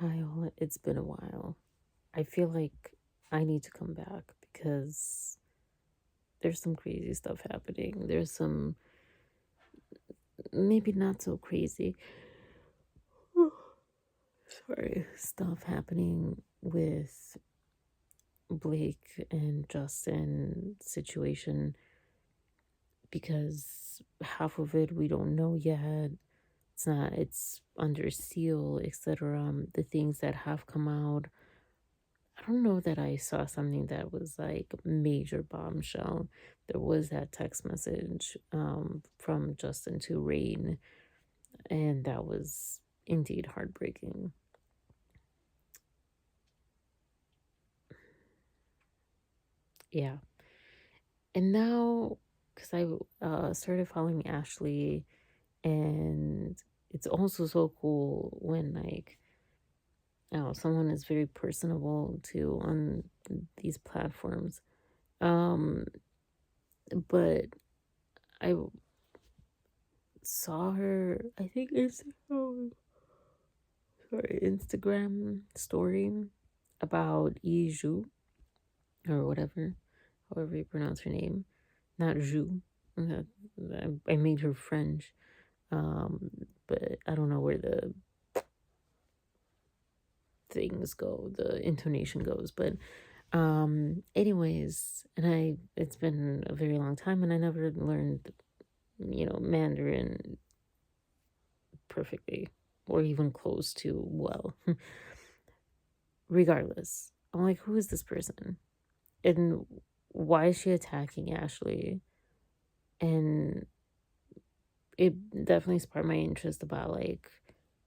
Hi, all. It's been a while. I feel like I need to come back because there's some crazy stuff happening. There's some maybe not so crazy, sorry, stuff happening with Blake and Justin situation because half of it we don't know yet. It's under seal, etc. The things that have come out, I don't know that I saw something that was like major bombshell. There was that text message from Justin to Rain, and that was indeed heartbreaking. Yeah. And now, because I started following Ashley, and it's also so cool when, like, someone is very personable too on these platforms. Um, but I saw her, I think it's Instagram story about Zhou or whatever, however you pronounce her name, not Zhou. Uh, I made her French, but I don't know where the things go, the intonation goes. But anyways, and it's been a very long time, and I never learned, Mandarin perfectly or even close to well. Regardless, I'm like, who is this person? And why is she attacking Ashley? And it definitely sparked my interest about, like,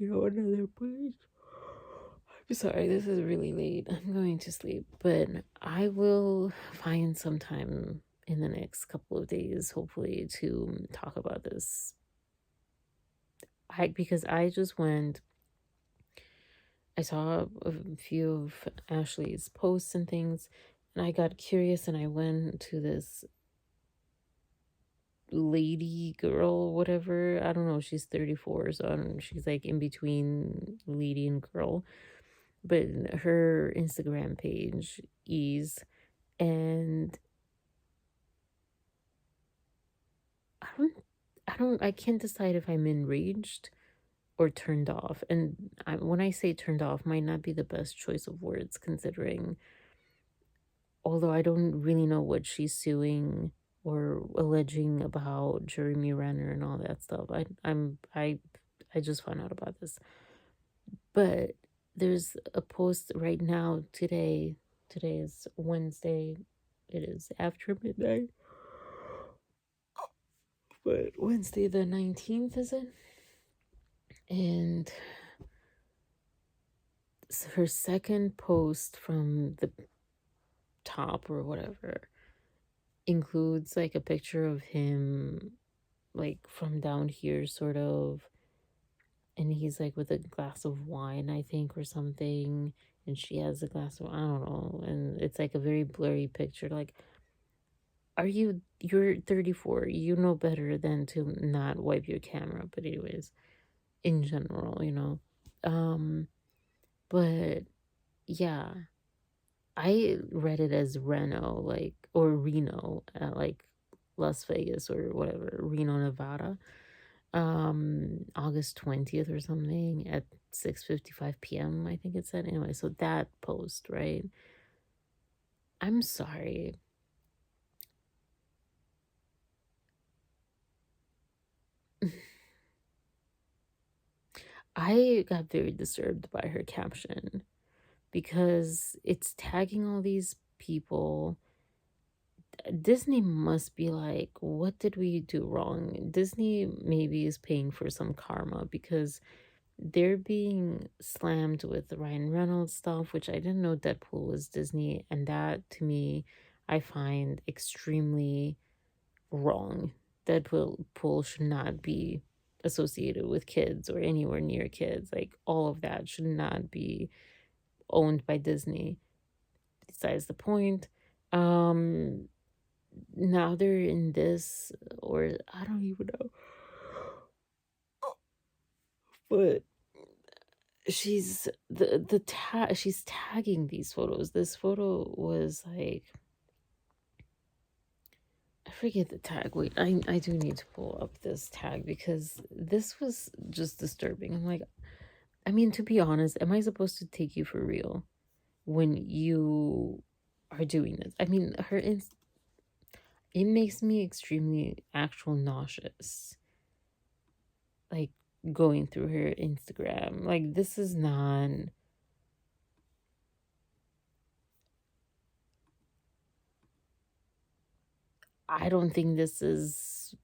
another place. I'm sorry, this is really late. I'm going to sleep, but I will find some time in the next couple of days, hopefully, to talk about this. Because I just went, I saw a few of Ashley's posts and things, and I got curious and I went to this lady girl, whatever. I don't know. She's 34, so I don't know. She's like in between lady and girl. But her Instagram page is, and I don't, I can't decide if I'm enraged or turned off. And when I say turned off, might not be the best choice of words considering, although I don't really know what she's suing or alleging about Jeremy Renner and all that stuff. I just found out about this. But there's a post right now today. Today is Wednesday. It is after midnight. But Wednesday the 19th, is it? And her second post from the top or whatever includes like a picture of him, like from down here, sort of, and he's like with a glass of wine, I think, or something, and she has a glass of, I don't know, and it's like a very blurry picture. Like, you're 34, you know better than to not wipe your camera. But anyways, in general, but yeah, I read it as Reno, like, or Reno, like Las Vegas or whatever, Reno, Nevada, August 20th or something at 6:55 p.m. I think it said. Anyway, so that post, right? I'm sorry. I got very disturbed by her caption because it's tagging all these people. Disney must be like, what did we do wrong? Disney maybe is paying for some karma because they're being slammed with Ryan Reynolds stuff, which I didn't know Deadpool was Disney, and that to me, I find extremely wrong. Deadpool should not be associated with kids or anywhere near kids. Like, all of that should not be owned by Disney. Besides the point. Um Now they're in this, or I don't even know. But she's tagging these photos. This photo was like, I forget the tag. Wait, I do need to pull up this tag because this was just disturbing. I'm like, I mean, to be honest, am I supposed to take you for real when you are doing this? I mean, it makes me extremely actual nauseous. Like going through her Instagram. Like this is not, I don't think this is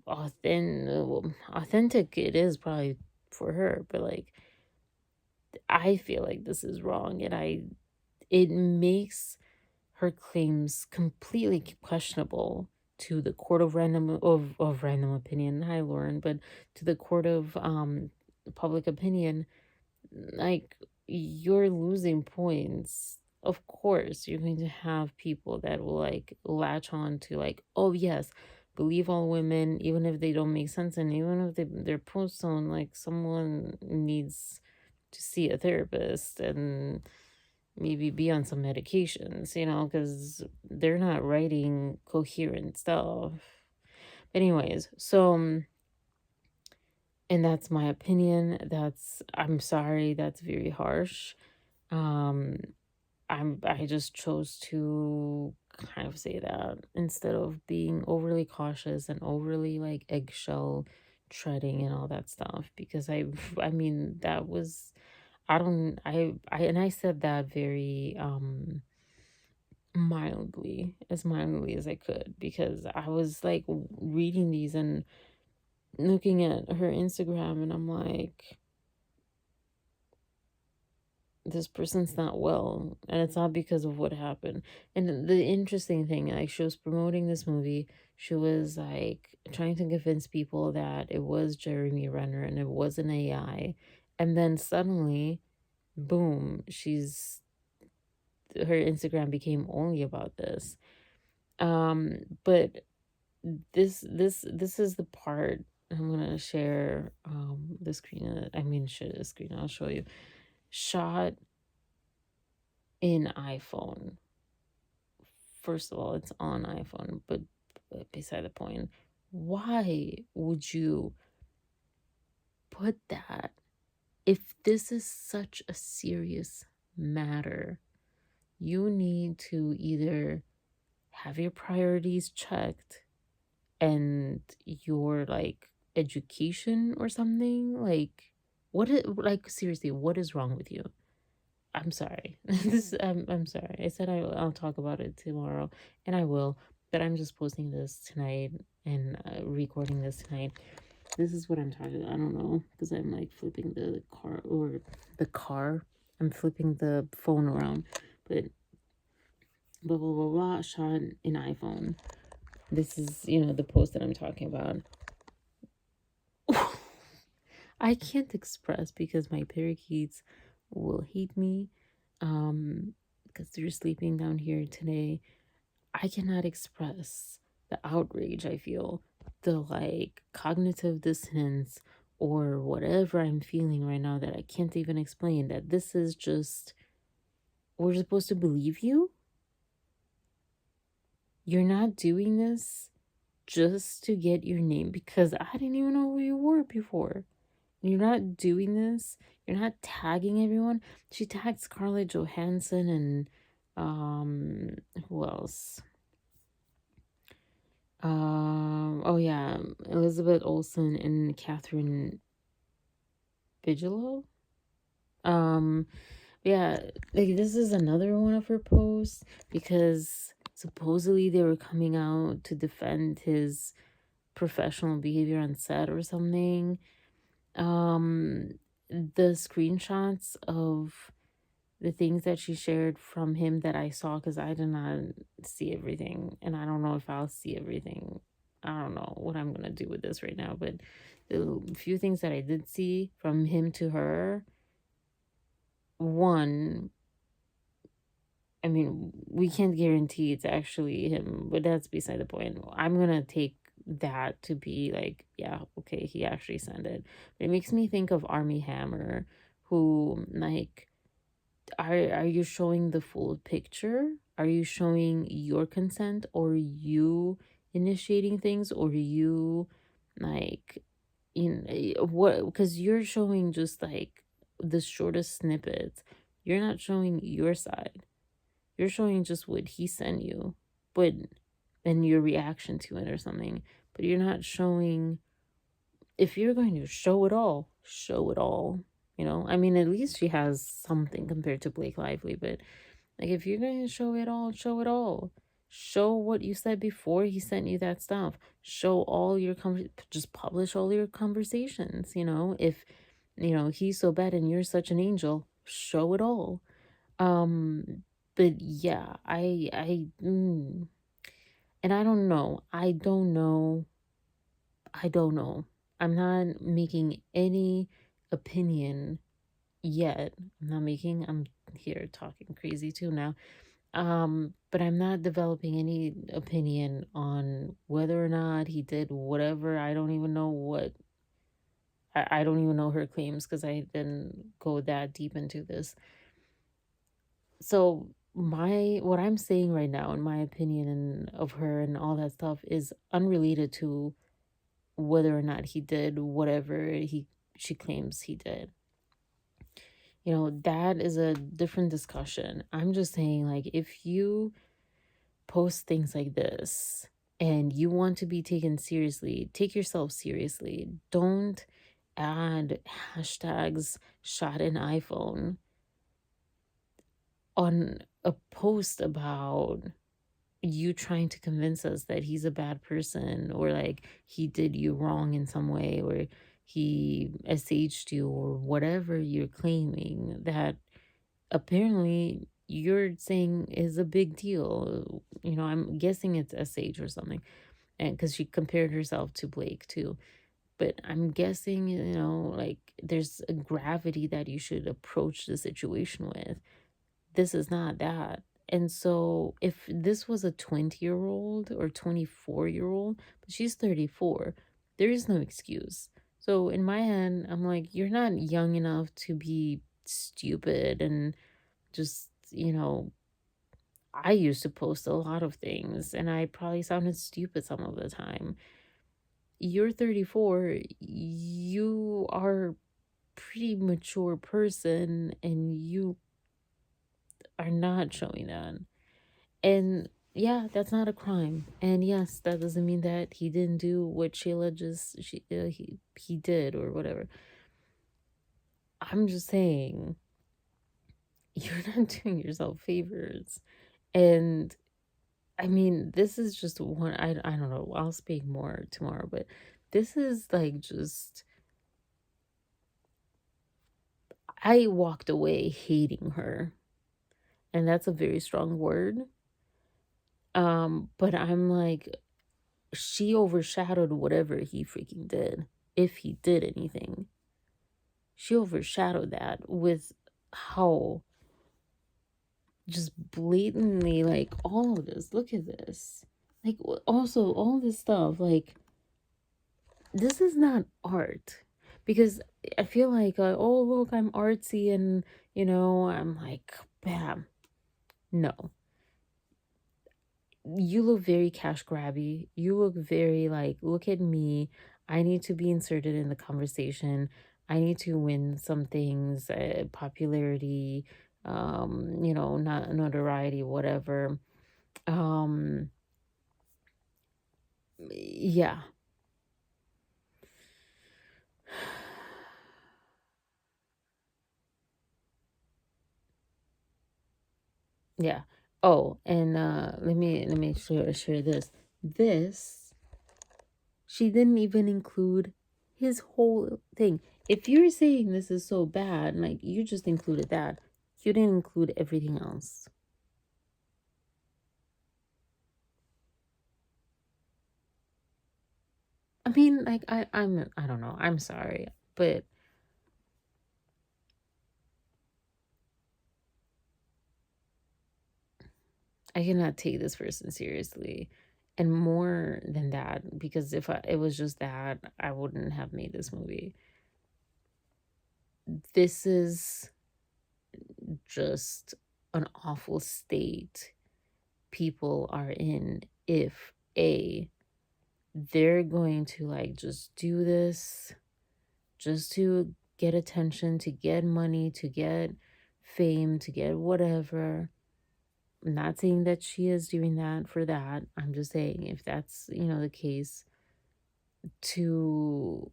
authentic. It is probably for her, but like I feel like this is wrong, and it makes her claims completely questionable to the court of random opinion. Hi, Lauren, but to the court of public opinion. Like, you're losing points. Of course you're going to have people that will like latch on to like, oh yes, believe all women even if they don't make sense, and even if their posts on like someone needs to see a therapist and maybe be on some medications, because they're not writing coherent stuff. Anyways, so and that's my opinion. I'm sorry, that's very harsh. um I just chose to kind of say that instead of being overly cautious and overly like eggshell treading and all that stuff, because I mean that was, I don't I and I said that very mildly as I could, because I was like reading these and looking at her Instagram, and I'm like, this person's not well, and it's not because of what happened. And the interesting thing, like, she was promoting this movie, she was like trying to convince people that it was Jeremy Renner and it was an AI, and then suddenly, boom, her Instagram became only about this. But this is the part I'm gonna share the screen. I mean, share the screen. I'll show you. Shot in iPhone. First of all, it's on iPhone, but beside the point, why would you put that if this is such a serious matter? You need to either have your priorities checked and your like education or something. Like, like seriously, what is wrong with you? I'm sorry. I'm sorry. I said I'll talk about it tomorrow, and I will. But I'm just posting this tonight and recording this tonight. This is what I'm talking about. I don't know, because I'm like flipping the car or the car. I'm flipping the phone around, but blah blah blah blah. Shot in iPhone. This is the post that I'm talking about. I can't express because my parakeets will hate me because they're sleeping down here today. I cannot express the outrage I feel, the like cognitive dissonance or whatever I'm feeling right now that I can't even explain, that this is just, we're supposed to believe you? You're not doing this just to get your name, because I didn't even know who you were before. You're not doing this. You're not tagging everyone. She tagged Scarlett Johansson and who else? Oh yeah, Elizabeth Olsen and Catherine Bigelow. Um yeah, like this is another one of her posts because supposedly they were coming out to defend his professional behavior on set or something. The screenshots of the things that she shared from him that I saw, because I did not see everything, and I don't know if I'll see everything. I don't know what I'm gonna do with this right now, but the few things that I did see from him to her, one, I mean, we can't guarantee it's actually him, but that's beside the point. I'm gonna take that to be like, yeah, okay, he actually sent it. But it makes me think of Army Hammer, who like, are you showing the full picture? Are you showing your consent, or you initiating things, or you like, what? Because you're showing just like the shortest snippets. You're not showing your side. You're showing just what he sent you, but and your reaction to it or something. But you're not showing, if you're going to show it all, show it all. I mean, at least she has something compared to Blake Lively, but like, if you're going to show it all, show it all. Show what you said before he sent you that stuff. Show all your just publish all your conversations. If he's so bad and you're such an angel, show it all. Um, but yeah, and I don't know. I don't know. I'm not making any opinion yet. I'm here talking crazy too now. But I'm not developing any opinion on whether or not he did whatever. I don't even know what, I don't even know her claims because I didn't go that deep into this. So what I'm saying right now, in my opinion and of her and all that stuff, is unrelated to whether or not he did whatever she claims he did. That is a different discussion. I'm just saying, like, if you post things like this and you want to be taken seriously, take yourself seriously. Don't add hashtags shot an iPhone on a post about you trying to convince us that he's a bad person, or like he did you wrong in some way, or he SH'd you, or whatever you're claiming that apparently you're saying is a big deal. I'm guessing it's SH or something, and because she compared herself to Blake too. But I'm guessing, like, there's a gravity that you should approach the situation with. This is not that. And so if this was a 20-year-old or 24-year-old, but she's 34, there is no excuse. So in my head, I'm like, you're not young enough to be stupid and just, I used to post a lot of things and I probably sounded stupid some of the time. You're 34, you are pretty mature person and you are not showing that. And yeah, that's not a crime. And yes, that doesn't mean that he didn't do what Sheila he did or whatever. I'm just saying, you're not doing yourself favors. And I mean, this is just one, I don't know, I'll speak more tomorrow, but this is like just, I walked away hating her. And that's a very strong word. But I'm like, she overshadowed whatever he freaking did. If he did anything, she overshadowed that with how just blatantly, like, all of this. Look at this. Like, also, all this stuff, like, this is not art. Because I feel like, oh, look, I'm artsy and, I'm like, bam. No. You look very cash grabby. You look very like, look at me. I need to be inserted in the conversation. I need to win some things, popularity, not notoriety, whatever. Um, yeah. Yeah. Oh, and let me share this. This, she didn't even include his whole thing. If you're saying this is so bad, like, you just included that. You didn't include everything else. I mean, like, I don't know. I'm sorry, but I cannot take this person seriously. And more than that, because if it was just that, I wouldn't have made this movie. This is just an awful state people are in if they're going to like just do this just to get attention, to get money, to get fame, to get whatever. I'm not saying that she is doing that for that. I'm just saying if that's, the case, to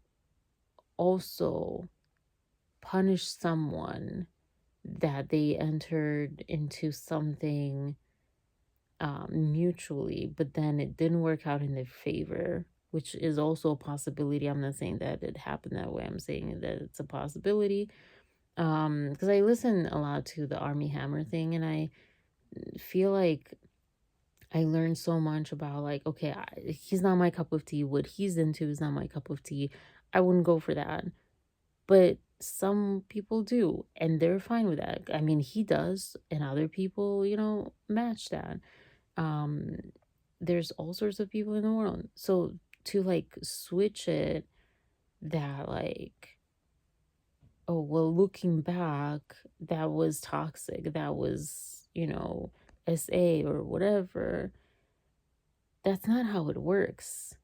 also punish someone that they entered into something mutually, but then it didn't work out in their favor, which is also a possibility. I'm not saying that it happened that way. I'm saying that it's a possibility. Because I listen a lot to the Army Hammer thing, and I feel like I learned so much about like, okay, he's not my cup of tea. What he's into is not my cup of tea. I wouldn't go for that. But some people do, and they're fine with that. I mean, he does, and other people, match that. Um, there's all sorts of people in the world. So to like switch it, that like, oh, well, looking back, that was toxic. That was, SA or whatever. That's not how it works.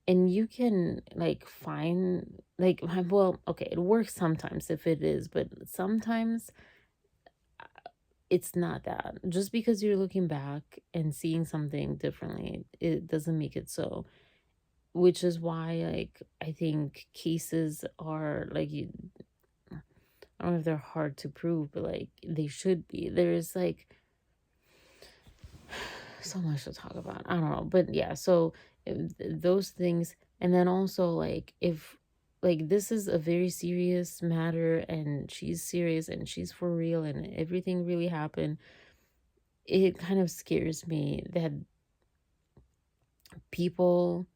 And you can like find like well, okay, it works sometimes if it is, but sometimes it's not that. Just because you're looking back and seeing something differently, it doesn't make it so. Which is why like I think cases are like I don't know if they're hard to prove, but like they should be. There is like so much to talk about. I don't know, but yeah, so those things, and then also like if like this is a very serious matter and she's serious and she's for real and everything really happened, it kind of scares me that people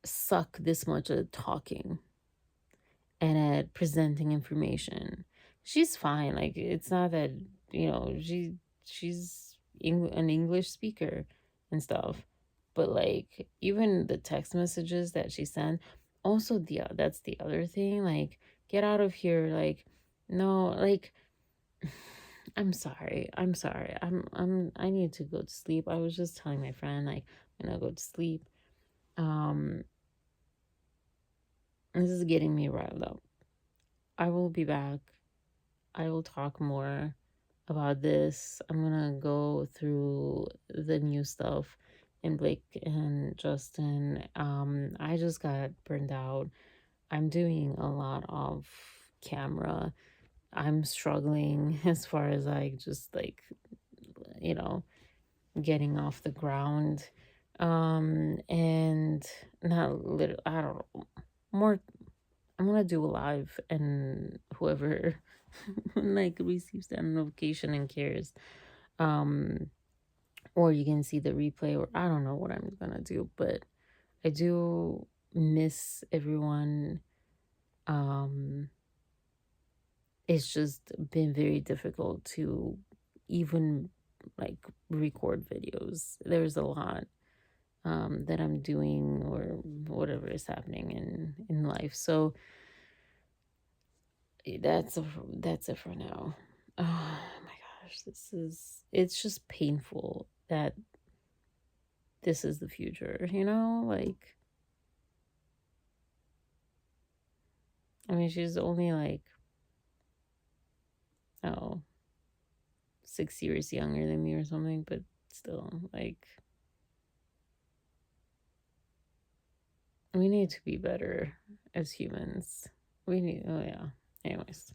suck this much at talking and at presenting information. She's fine. Like it's not that she's an English speaker and stuff, but like even the text messages that she sent. Also, that's the other thing. Like, get out of here. Like, no, like. I'm sorry. I'm sorry. I need to go to sleep. I was just telling my friend like I'm gonna go to sleep. Um, this is getting me riled up. I will be back. I will talk more about this. I'm gonna go through the new stuff in Blake and Justin. I just got burned out. I'm doing a lot of camera. I'm struggling as far as like just like you know getting off the ground. And not little I don't know more. I'm gonna do a live, and whoever like receives that notification and cares, um, or you can see the replay, or I don't know what I'm gonna do, but I do miss everyone. Um, it's just been very difficult to even like record videos. There's a lot that I'm doing or whatever is happening in life. So that's it for now. Oh my gosh, it's just painful that this is the future, like I mean she's only like oh 6 years younger than me or something, but still like we need to be better as humans. We need oh yeah. Anyways.